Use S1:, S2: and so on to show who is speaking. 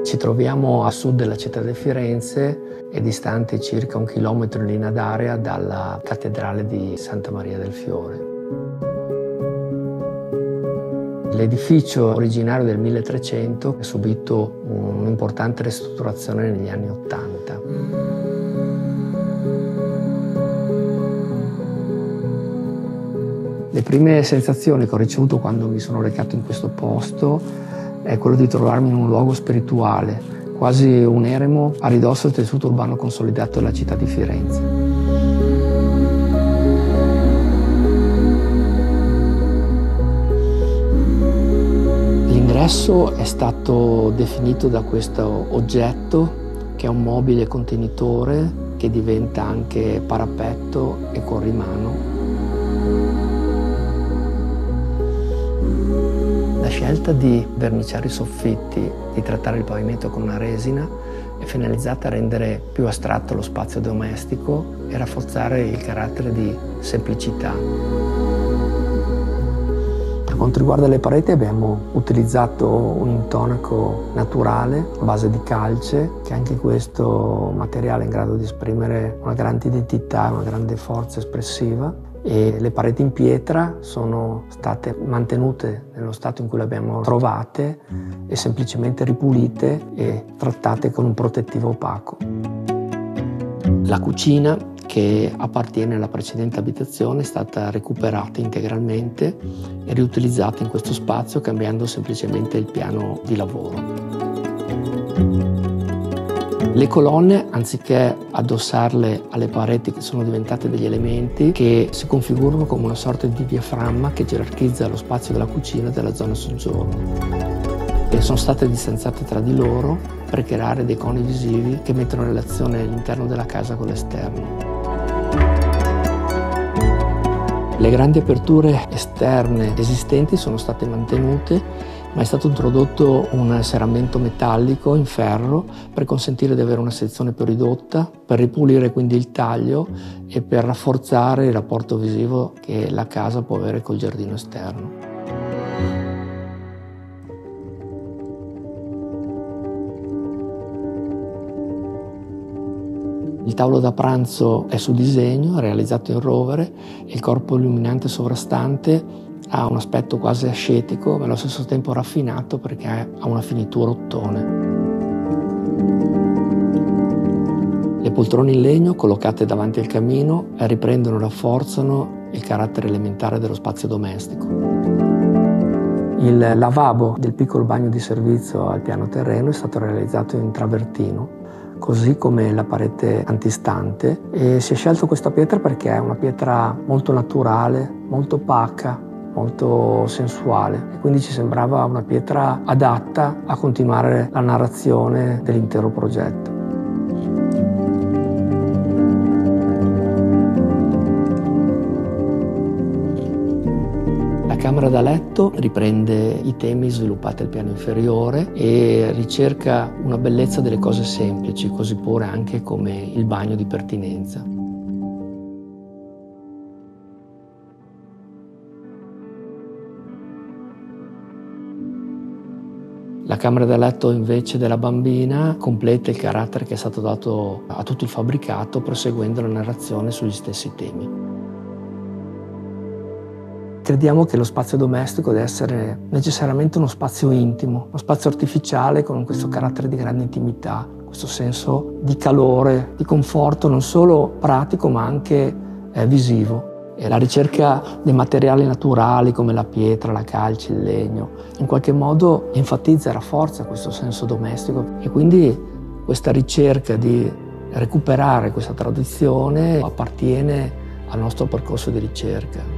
S1: Ci troviamo a sud della città di Firenze e distanti circa 1 chilometro in linea d'aria dalla cattedrale di Santa Maria del Fiore. L'edificio originario del 1300 ha subito un'importante ristrutturazione negli anni '80. Le prime sensazioni che ho ricevuto quando mi sono recato in questo posto è quello di trovarmi in un luogo spirituale, quasi un eremo a ridosso del tessuto urbano consolidato della città di Firenze. L'ingresso è stato definito da questo oggetto che è un mobile contenitore che diventa anche parapetto e corrimano. La scelta di verniciare i soffitti, di trattare il pavimento con una resina, è finalizzata a rendere più astratto lo spazio domestico e rafforzare il carattere di semplicità. Per quanto riguarda le pareti abbiamo utilizzato un intonaco naturale a base di calce, che anche questo materiale è in grado di esprimere una grande identità, una grande forza espressiva. E le pareti in pietra sono state mantenute nello stato in cui le abbiamo trovate e semplicemente ripulite e trattate con un protettivo opaco. La cucina, che appartiene alla precedente abitazione, è stata recuperata integralmente e riutilizzata in questo spazio, cambiando semplicemente il piano di lavoro. Le colonne, anziché addossarle alle pareti, che sono diventate degli elementi che si configurano come una sorta di diaframma che gerarchizza lo spazio della cucina e della zona soggiorno. E sono state distanziate tra di loro per creare dei coni visivi che mettono in relazione l'interno della casa con l'esterno. Le grandi aperture esterne esistenti sono state mantenute, ma è stato introdotto un serramento metallico in ferro per consentire di avere una sezione più ridotta, per ripulire quindi il taglio e per rafforzare il rapporto visivo che la casa può avere col giardino esterno. Il tavolo da pranzo è su disegno, è realizzato in rovere e il corpo illuminante sovrastante ha un aspetto quasi ascetico, ma allo stesso tempo raffinato perché ha una finitura ottone. Le poltrone in legno collocate davanti al camino riprendono e rafforzano il carattere elementare dello spazio domestico. Il lavabo del piccolo bagno di servizio al piano terreno è stato realizzato in travertino, così come la parete antistante, e si è scelto questa pietra perché è una pietra molto naturale, molto opaca, molto sensuale, e quindi ci sembrava una pietra adatta a continuare la narrazione dell'intero progetto. La camera da letto riprende i temi sviluppati al piano inferiore e ricerca una bellezza delle cose semplici, così pure anche come il bagno di pertinenza. La camera da letto invece della bambina completa il carattere che è stato dato a tutto il fabbricato, proseguendo la narrazione sugli stessi temi. Crediamo che lo spazio domestico deve essere necessariamente uno spazio intimo, uno spazio artificiale con questo carattere di grande intimità, questo senso di calore, di conforto non solo pratico ma anche visivo. E la ricerca dei materiali naturali come la pietra, la calce, il legno, in qualche modo enfatizza e rafforza questo senso domestico, e quindi questa ricerca di recuperare questa tradizione appartiene al nostro percorso di ricerca.